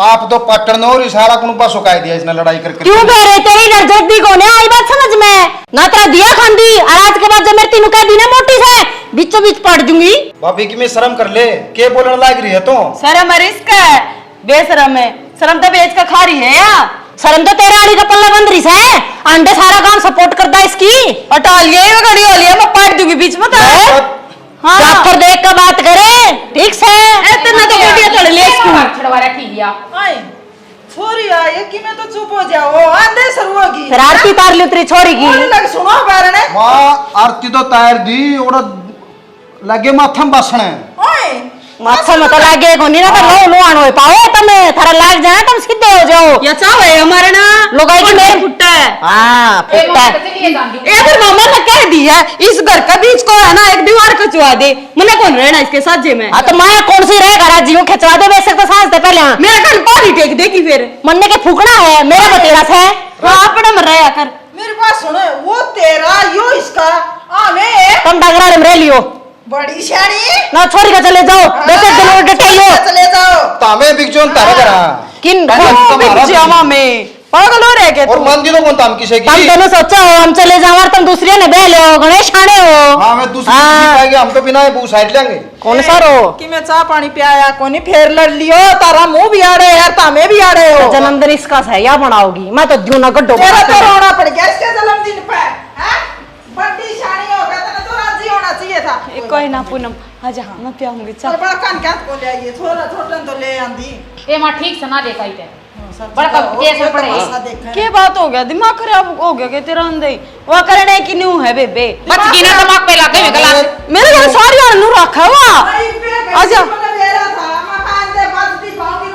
आप तो पटन और इशारा कुन बस सुकाई दिया इसने लड़ाई करके। क्यों कह रहे तेरी नजदीकी कौन है आई बात समझ में ना तेरा दिया खांदी और आज के बाद जब मेरे तीनों कह दी ना मोटी से बीचों बीच पड़ दूंगी भाभी की मैं शर्म कर ले के बोलने लाग रही है तो शर्म है इसका है बेशरम है शर्म तो बेच का खा रही है या शर्म तो तेरे आड़ी का पल्ला बंद रही है अंडे सारा काम सपोर्ट करता है इसकी अटालिए ये घड़ी हो लिया मैं पाट दूंगी बीच में तो हाँ डॉक्टर देख कर बात करे ठीक से इतना तो गोटियां तोड़ ले इसको छड़वा रखी लिया आई छोरी आई कि मैं तो चुप हो जाओ आंधे शुरू होगी फिर आरती तार ली तेरी छोरी की बोलने लग सुनो बारे ने वाह आरती तो तैयार दी और लगे माथम बसने ओए माथा में तो लागे कोनी ना तो लो लो आनो पाओ तमे थारा लाग जाए तुम सीधे हो जाओ या चाव है हमारे ना लोगाई की मेरे फुट्टा है हां पुट्टा ए फिर मामा ने कह दिया इस घर का बीच को है ना एक दीवार कचवा दे मने कौन रहना इसके साजे में हां तो मैं कौन सी रहेगा राजीव खिंचवा दे वैसे तो सांस दे पहले मेरा कान पानी टेक देगी फिर मन्ने के फूकना है मेरा बतेरा से हां अपने में रहा कर मेरी बात सुनो वो तेरा यो इसका मैं तुम डगरा में रह लियो बड़ी शानी ना छोरी का चले जाओ देखे दिलो डटाइयो चले जाओ तामे बिगजोन तारे करा किन तुम्हारा जामा में पागल हो रहे के और मंदिर तो कौन ताम किसे की तुम दोनों सोचा हो हम चले जाओ और तुम दूसरे ने बह लो गणेश आने हो हां मैं दूसरी हाँ। पाएंगे हम तो बिना बू साइड लेंगे कौन सा रो कि मैं चाह पानी पियाया कोनी फेर लड़ लियो तारा मुंह भी आड़े यार तामे भी आड़े हो जन्मदिन इसका है या बनाओगी मैं तो द्यू ना गड्ढो तेरा तो रोना पड़ गया इसके जन्मदिन पे हैं बड़ी शानी हो गया तेरा तो राजी होना चाहिए था कोई ना पूनम आजा मैं पियाऊंगी चल बड़ा कान क्या को ले आइए थोड़ा छोटन तो ले आंधी ए मां ठीक से ना देखा ही बड़ा कब कैसे पड़े क्या बात हो गया दिमाग खराब हो गया के तेरा अंदर वो करने की न्यू है बेबे बच गई ना दिमाग पे लग गई गला मेरे घर सारी अनु रखा हुआ आजा मेरा था मकान दे बात दी भागी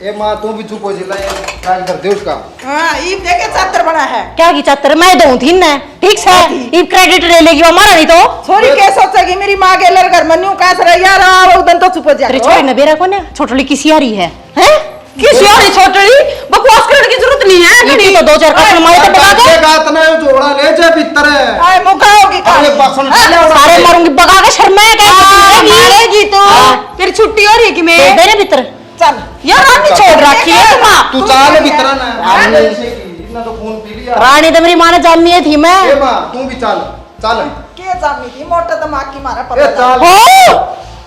ए माँ तू भी चुप हो जिला राज कर दे उसका। हाँ ईब देखे चादर बना है। क्या की चातर मैं दूं थी ना ठीक से ई क्रेडिट ले लेगी हमारा नहीं तो छोरी के सोचेगी मेरी माँ के लर घर मन्यू का सर यार आओ उधर तो चुप हो जा। तेरे छोरी ने बेरा कौन है छोटली किसी आ रही है हैं किसी आ रही छोटली बकवास करने की जरूरत नहीं है घड़ी तो दो चार कपड़े मारे तो बगा के गात में जोड़ा ले जे भीतर है। आए मुका होगी का अरे बसन सारे मारूंगी बगा के शर्मा है क्या मारेगी तो तेरी छुट्टी हो रही है कि मैं दे दे भीतर चल यार रानी छोड़ रखी है तुम तू चाल भीतर ना इतना तो खून पी लिया। रानी तो मेरी माँ ने जानी थी मैं ए माँ तू भी चाल चाल के जामी थी मोटा दिमाग की मारा ए पता चाल हो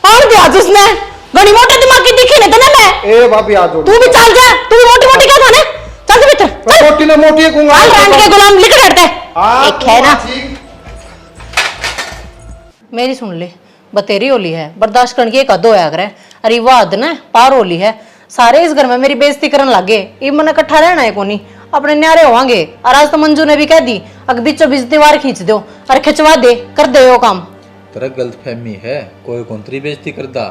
और दिया जिसने बड़ी मोटे दिमाग की दिखी नहीं तो ना मैं ए भाभी आ जोड़ तू भी चल जा तू भी मोटी मोटी क्या थाने चल जा भीतर चल मोटी ने मोटी कहूंगा हाल रानी के गुलाम लिख डरते एक है ना मेरी सुन ले बतेरी होली है बर्दाश्त करने की एक हद होया करे अरे वाह हद ना पार होली है सारे इस घर में मेरी बेइज्जती करने लगे ये मन इकट्ठा रहना है कोनी अपने न्यारे होंगे और आज तो मंजू ने भी कह दी अगर बीचों बीच दीवार खींच दो और खिंचवा दे कर दे वो काम तेरा गलतफहमी है कोई कोंतरी बेइज्जती करदा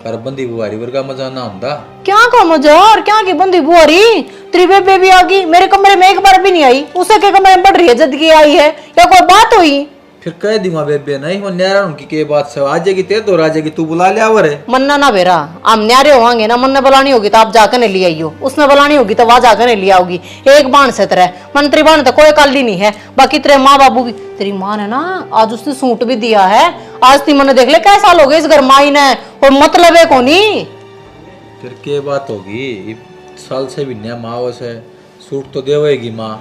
कर बंदी बुआरी वर्गा मजा ना हुंदा। क्या का मजा और क्या की बंदी बुआरी तेरी बेबे भी आ गई मेरे कमरे में एक बार भी नहीं आई उसे के कमरे में पड़ रही है जद की आई है या कोई बात हुई फिर कह दूंगा बेबे नहीं वो न्यारा उनकी के बात से आ जाएगी तेरे दो आ जाएगी तू बुला ले आवर है मन्ना ना बेरा हम न्यारे होंगे ना मन ने बुलानी होगी तो आप जाकर ने ले आइयो उसने बुलानी होगी तो वहां जाकर ने ले आओगी एक बाण से तरह मंत्री बाण तो कोई काली नहीं है बाकी तेरे माँ बाबू की तेरी माँ ने ना आज उसने सूट भी दिया है आज ती मन देख ले कैसा साल हो गए इस घर माई ने और मतलब है कोनी फिर के बात होगी साल से भी नया माँ वैसे सूट तो देवेगी माँ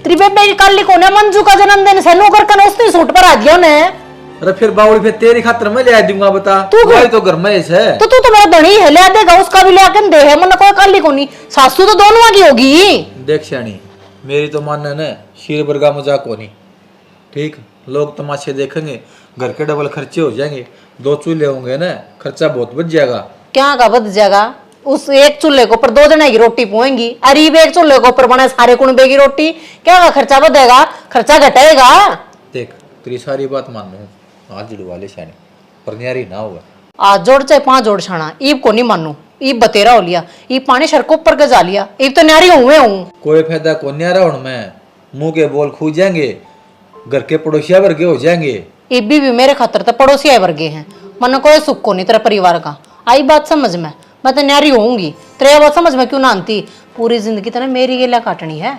तेरी बेबे की काली कौन है मंजू का जन्मदिन से नौकर का उसने सूट पर आ दिया उन्हें अरे फिर बावड़ी फिर तेरी खातर मैं ले दूंगा बता तू वही तो घर में है तो तू तो मेरा धनी है ले देगा उसका भी ले दे है मन कोई काली कोनी सासू तो दोनों की होगी देख श्याणी मेरी तो मानना है शीर वर्गा मजाक होनी ठीक लोग तमाशे देखेंगे घर के डबल खर्चे हो जाएंगे 2 चूल्हे होंगे ना खर्चा बहुत बच जाएगा क्या का बच जाएगा उस एक चूल्हे के ऊपर 2 जने की रोटी पोएंगी अरीब एक चूल्हे के ऊपर बने सारे कुनबे की रोटी क्या का खर्चा बढ़ेगा खर्चा घटेगा देख तेरी सारी बात मान लू आज जुड़वा ले श्याणी पर न्यारी ना होगा आज जोड़ चाहे 5 जोड़ छाना ईब को नहीं मानू ईब बतेरा हो लिया ईब पानी सड़क ऊपर के जा लिया ईब तो न्यारी हुए हूँ कोई फायदा को न्यारा हूं मैं मुंह के बोल खू जाएंगे घर के पड़ोसिया वर्गे हो जाएंगे ईब भी मेरे खातर तो पड़ोसी वर्गे हैं मन कोई सुख को नहीं तेरा परिवार का आई बात समझ में मैं तो न्यारी होऊंगी तेरे बात समझ में क्यों ना आती पूरी जिंदगी तो मेरी गेला काटनी है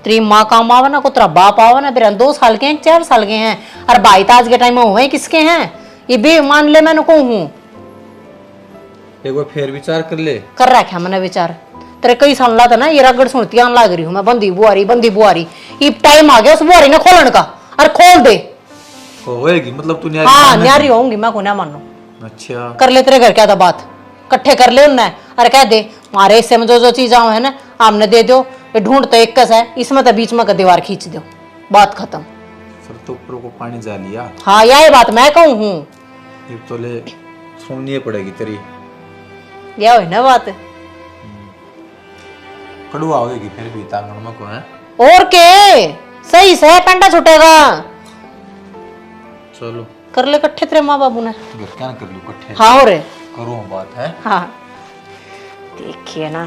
तेरी माँ काम आवा ना को तेरा बाप आवा ना मेरा 2 साल के हैं 4 साल के हैं और भाई तो आज के टाइम में हुए किसके हैं ये भी मान ले मैंने को हूँ एक बार फिर विचार कर ले कर रखा मैंने विचार तेरे कई साल ला था ना ये रगड़ सुनती आन लाग रही हूँ मैं बंदी बुआरी ये टाइम आ गया उस बुआरी ने खोलन का और खोल दे होएगी मतलब तू न्यारी हाँ मानना न्यारी होंगी मैं को ना मानो है। अच्छा कर ले तेरे घर क्या था बात इकट्ठे कर ले उनने अरे कह दे मारे इससे में जो चीज आओ है ना आमने दे दो ये ढूंढ तो एक कस है इसमें तो बीच में का दीवार खींच दो बात खत्म फिर तो ऊपर को पानी जा लिया हाँ यही बात मैं कहूँ हूँ ये तो ले सुननी पड़ेगी तेरी यह है ना बात कड़वा होएगी फिर भी तांगण में को है और के सही से कंडा छुटेगा चलो कर ले इकट्ठे तेरे माँ बाबू ने घर क्या कर लू इकट्ठे हाँ हो रे करो बात है हाँ देखिए ना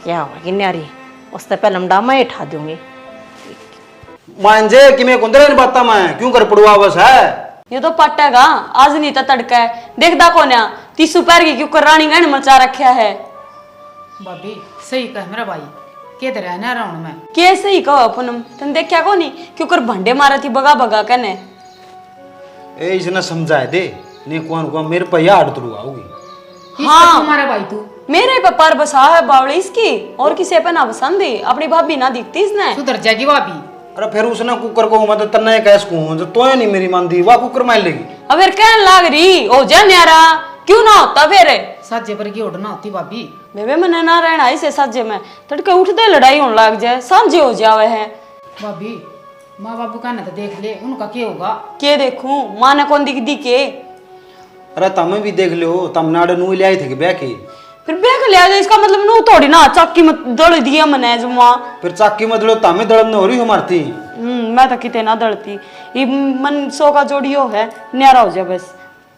क्या होगी न्यारी उससे पहले हम डामा उठा दूंगी मांझे कि मैं कुंदरे बाता मैं क्यों कर पड़वा बस है ये तो पटेगा आज नहीं तो तड़का है देखदा को ना 30 पैर की क्यों कर रानी गहन मचा रखा है भाभी सही कह मेरा भाई के तरह है ना राउंड में कैसे ही कहो अपनम तन देखा को नहीं क्यों कर भंडे मारा थी बगा बगा कने ए इसने समझाए दे ने कौन मेरे पे याद तुड़ू आओगी हाँ तुम्हारा भाई तू मेरे पे पर बसा है बावड़ी इसकी और किसी पे ना पसंद है अपनी भाभी ना दिखती इसने सुधर जाएगी भाभी अरे फिर उसने कुकर को मैं तो तन्ने कैस को जो तो नहीं मेरी मानती वाह कुकर मान लेगी अब फिर कहने लाग रही ओ जा न्यारा क्यों ना होता फिर साजे पर की उड़ना होती भाभी बेबे मने ना रहना इसे साजे में तड़के उठते लड़ाई होने लग जाए सांझे हो जावे है भाभी माँ बाबू का ना तो देख ले उनका क्या होगा के देखूं माँ ने कौन दिख दी के अरे तमें भी देख लो तम नाड़ नू ले आई थे कि बैके फिर बेक ले आ इसका मतलब नू थोड़ी ना चक्की में दड़ दिया मने जुआ फिर चाकी मतलब तमें दड़न हो रही हो मारती मैं तो किते ना दड़ती ये मन सो का जोड़ियो है न्यारा हो जाए बस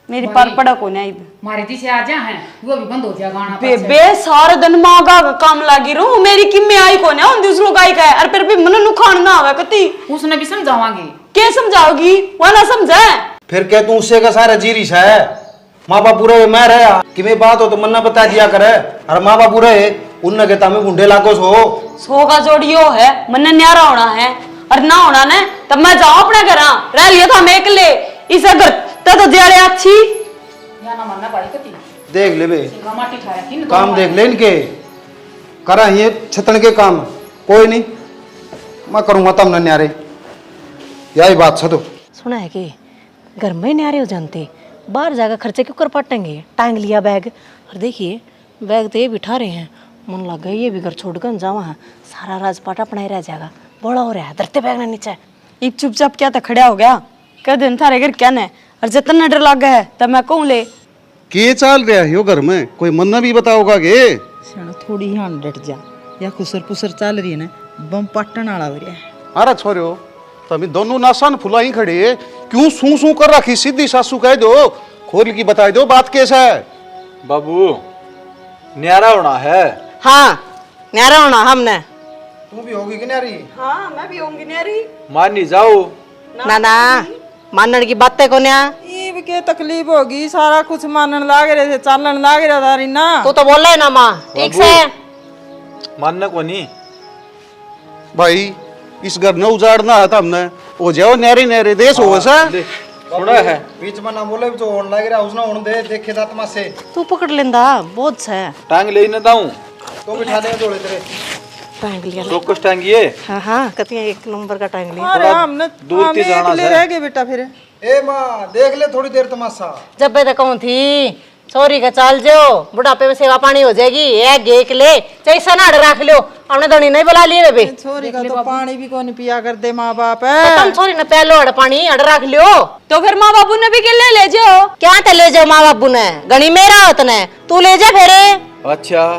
मेरी पार पड़ा को नहीं। मारे दी से आ जा है वो भी बंद हो जाएगा गाना बेबे सारा दिन मांगा का काम लागी रहूं, मेरी किम्मे आई को ना दूसरों का आई का है, और फिर भी मन नुकसान ना आवे कती। उसने भी समझावांगे। क्या समझाओगी, वो ना समझे। फिर क्या तू उससे का सारा जीरिश है? माँ बाप पूरे मैं रहे कि मैं बात हो तो मन बता दिया करे, और माँ बाप पूरे उन कहता मैं बूढ़े लाखों सो का जोड़ियो है, मन न्यारा होना है और ना होना ने तब मैं जाऊं अपने घर, रह लिया था मैं अकेले इस घर तो जेड़े अच्छी या ना मानना भाई कती देख ले बे माटी ठाया थी काम देख ले इनके करा ये छतन के काम कोई नहीं मैं करूंगा तब न न्यारे यही बात छ तो सुना है कि घर में न्यारे हो जानते, बाहर जाकर खर्चे क्यों कर पाटेंगे। टांग लिया बैग, और देखिए बैग तो ये बिठा रहे हैं, मन लग गई ये भी घर छोड़कर जावा है, सारा राजपाट अपना ही रह जाएगा। बड़ा हो रहा है, धरते बैग ना नीचे। एक चुपचाप क्या था खड़ा हो गया, कह दिन थारे घर क्या ने और जितना डर लग गया है तब मैं कहूं ले के चाल रहा है यो घर में, कोई मन्ना भी बताओगा के? थोड़ी हाँ डट जा, या खुसर पुसर चल रही है ना, बम पट्टन आला हो रहा है। अरे छोरो तभी दोनों नासान फुला ही खड़े, क्यों सू सू कर रखी? सीधी सासू कह दो, खोल की बता दो बात कैसा है। बाबू न्यारा होना है। हाँ न्यारा होना हमने। तू भी होगी कि न्यारी? हाँ मैं भी होंगी न्यारी। मान नहीं जाओ ना ना मानने की बातें को न्या, ये के तकलीफ होगी, सारा कुछ मानन लाग रहे थे, चालन लाग रहा था ना। तू तो बोल रहा है ना माँ ठीक से। मानना को नहीं भाई इस घर न उजाड़ना है हमने, हो जाओ न्यारे न्यारे देश हो सा। सुना है बीच में ना बोले जो होने लग रहा उसने होने दे, देखे दातमा से तू पकड़ लेंदा बहुत है। टांग ले न दाऊं तो बिठा दे जोड़े तेरे टांग लिया। चौकस टांगिए। हाँ हाँ कतिया एक नंबर का टांग लिया। अरे हमने दूर की जाना ले रह गए बेटा फिर। ए माँ देख ले थोड़ी देर तमाशा। जब मैं कहूँ थी सॉरी का चाल जो बुढ़ापे में सेवा पानी हो जाएगी, ये गेक ले चाहे सनाड़ रख लो, हमने धनी नहीं बुला लिए रे। छोरी का तो पानी भी कौन पिया कर दे माँ बाप तुम छोरी ने पहलो अड़ पानी अड़ रख लियो, तो फिर माँ बाबू ने भी के ले जाओ। क्या ते ले जाओ माँ बाबू ने, गणी मेरा होतने तू ले जा फेरे। अच्छा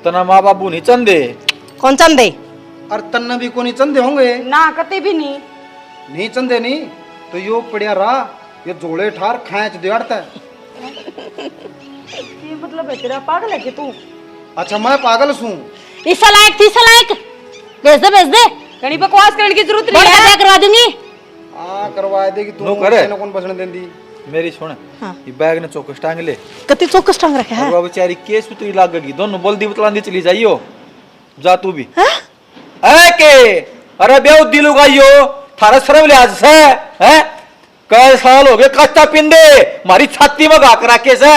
तना माँ बाबू नहीं चंदे? कौन चंदे? और तन्ना भी कोनी चंदे होंगे? ना कते भी नहीं चंदे नहीं तो यो पड़िया रहा, ये जोड़े ठार खैंच दियाड़ता है। ये मतलब है तेरा पागल है कि तू? अच्छा मैं पागल हूँ? इस लायक थी लायक भेज दे घणी बकवास करने की जरूरत नहीं बड़ा है। करवा दूंगी। हाँ करवा देगी तू, नो करे। कौन बसने देंदी? मेरी सुन ये बैग ने चौकस टांग ले। कति चौकस टांग रखा है। और बेचारी केस भी तो लागेगी, दोनों बोलदी बतलांदी चली जाइयो। जा तू भी है के अरे ब्याह दिल उगाइयो थारा शर्म लिहाज से है। कई साल हो गए कच्चा पिंडे मारी छाती में घाक रखे से,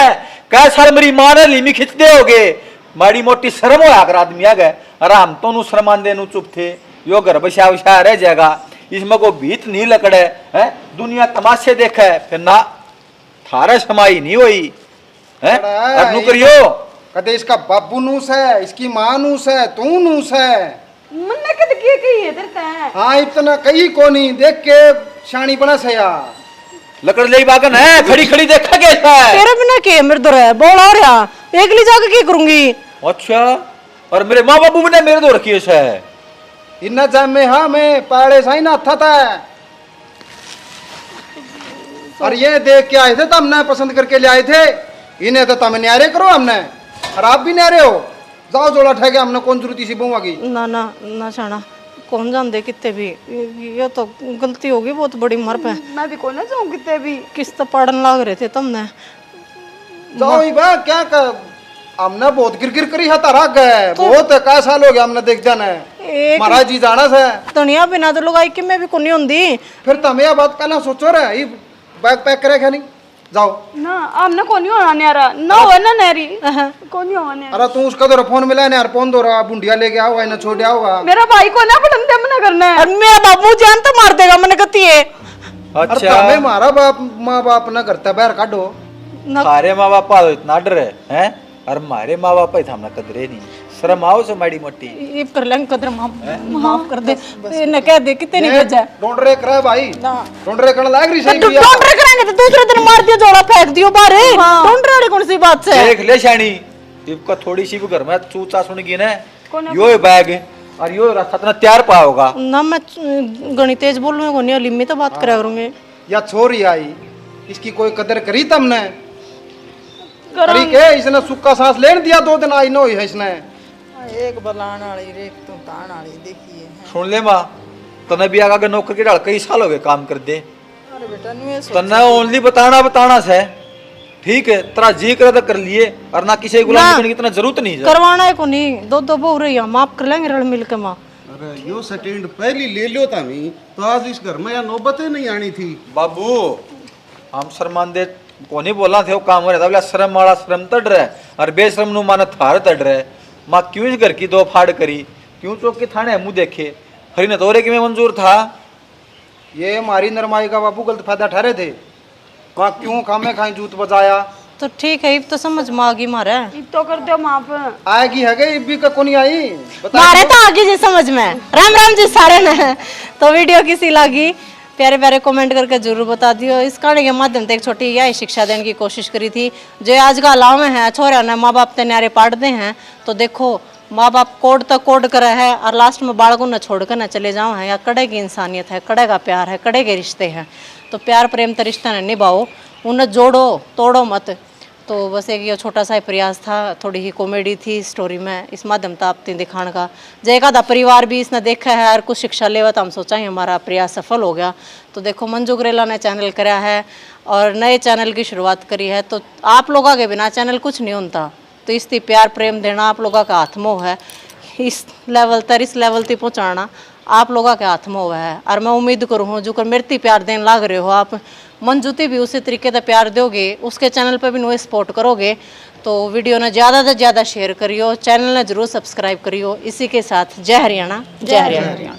कई साल मेरी मां ने लीमी खिंचते हो गए, माड़ी मोटी शर्म हो आकर आदमी आ गए। अरे हम तो नु शर्मान देनु चुप थे, यो घर बसा बसा रह जाएगा, इसमें को भीत नहीं लकड़े है, दुनिया तमाशे देखे फिर ना थारा समाई नहीं हुई है। अब नु करियो कदे इसका बाबू नूस है, इसकी माँ नूस है, तू नूस है। मन्ने कद के कही है तेरे ते? हाँ इतना कहीं को नहीं, देख के शानी बना से यार। लकड़ ले बागन है, खड़ी खड़ी देखा कैसा है? तेरे बिना के मेरे दो है बोल और यहाँ एक ली जाके क्या करूंगी? अच्छा और मेरे माँ बाबू ने मेरे दो रखी है। इन्ना जाम में हाँ मैं पाड़े साई ना था और ये देख के आए थे तो हमने पसंद करके ले आए थे, इन्हें तो तम न्यारे करो हमने, और आप भी न्यारे हो। जाओ जोड़ा ठह गया, हमने कौन जरूरत इसी बहुआ की? ना ना ना छाना कौन जान दे कितने भी, ये तो गलती होगी बहुत बड़ी मर पे। मैं भी कौन ना जाऊं कितने भी। किस तो पढ़न लाग रहे थे तुमने। जाओ ही बा क्या कर, हमने बहुत गिर करी है तारा गए बहुत का साल हो गया हमने देख जाना है महाराज जी जाना से दुनिया बिना तो लुगाई कि मैं भी कोनी होंदी। फिर तम यह बात कहना सोचो रे, ये बैग पैक करे क्या नहीं? जाओ ना हमने कौन ही होना न्यारा ना हो ना नैरी कौन ही होना न्यारा। अरे तू उसका तो फोन मिला है यार, फोन दो रहा बुंडिया लेके आओ ना छोड़ आओगा। मेरा भाई को ना पढ़न दे मना करना है। और मेरा बाबू जान तो मार देगा मैंने कहती है। अरे तमे मारा बाप माँ बाप ना करता बाहर काटो। सारे माँ बाप इतना डर है और हमारे माँ बाप हमने कदरे नहीं, शर्म आओ से माड़ी मोटी ये कर लेंगे कदर माफ कर दे, इन्हें कह दे कितने नहीं भेजा। ढूंढ रे करे भाई, ढूंढ रे करने लाग रही सही ढूंढ रे करेंगे तो दूसरे दिन मार दिया जोड़ा फेंक दियो बाहर। ढूंढ रहे कौन सी बात से? देख ले शानी इनका थोड़ी सी भी घर में चूचा सुनेगी ना, यो बैग और यो रास्ता इतना तैयार पा होगा ना। मैं गणित तेज बोल रही हूँ, लिम्मी तो बात करा करूंगे। या छोरी आई इसकी कोई कदर करी तुमने? करी के इसने सुक्का सांस लेने दिया 2 दिन आई नो है इसने। एक बलान वाली रे तू तान वाली देखिए। सुन ले माँ, तने भी आगा नौकर के डाल कई साल हो गए काम कर दे। अरे बेटा नु तने ओनली बताना से ठीक है, तेरा जी करे तो कर लिए और ना किसी गुलाम करने की इतना जरूरत नहीं है। करवाना है को नहीं, दो बहु रही हम माफ कर लेंगे रल मिल के माँ। अरे यो स्टैंड पहली ले लो तामी तो आज इस घर में या नौबत ही नहीं आनी थी। बाबू हम शर्मांदे को नहीं बोलना थे, वो काम हो रहा था बोला शर्म वाला शर्म तड़ रहा है और बेशरम नु माना थार तड़ रहा है। माँ क्यों इस घर की 2 फाड़ करी, क्यों चौक के थाने मुंह देखे, खरी न तोरे कि मैं मंजूर था। ये हमारी नरमाई का बाबू गलत फायदा ठहरे थे। वहाँ क्यों खामे खाई जूत बजाया? तो ठीक है, अब तो समझ में आ गई मारे। इब तो कर दो माफ। आएगी है गई भी का कोनी आई बता। मारे तो आगे जी समझ में। राम राम जी सारे ने। तो वीडियो किसी लगी प्यारे प्यारे कमेंट करके जरूर बता दियो। इस कहानी के माध्यम से एक छोटी यह शिक्षा देने की कोशिश करी थी। जो आज का अलाव में है छोरा ने माँ बाप ते न्यारे पाटते हैं, तो देखो माँ बाप कोड तक कोड करे है और लास्ट में बालकों ने छोड़ कर न चले जाओ है। या कड़े की इंसानियत है, कड़े का प्यार है, कड़े के रिश्ते हैं। तो प्यार प्रेम तो रिश्ता ने निभाओ, उन्हें जोड़ो तोड़ो मत। तो बस एक ये छोटा सा प्रयास था, थोड़ी ही कॉमेडी थी स्टोरी में, इस माध्यम था आपने दिखाने का। जय एकाधा परिवार भी इसने देखा है और कुछ शिक्षा लेवा, तो हम सोचा ही हमारा प्रयास सफल हो गया। तो देखो मंजू गुरेला ने चैनल कराया है और नए चैनल की शुरुआत करी है। तो आप लोगों के बिना चैनल कुछ नहीं होता। तो इसती प्यार प्रेम देना आप लोगों का हाथ मोह है। इस लेवल तक पहुँचाना आप लोगों के हाथ में हुआ है। और मैं उम्मीद करूँ जो कर मेरे प्यार देने लाग रहे हो आप, मंजूती भी उसी तरीके से प्यार दोगे, उसके चैनल पे भी नो सपोर्ट करोगे। तो वीडियो ने ज़्यादा से ज़्यादा शेयर करियो, चैनल ने जरूर सब्सक्राइब करियो। इसी के साथ जय हरियाणा, जय हरियाणा।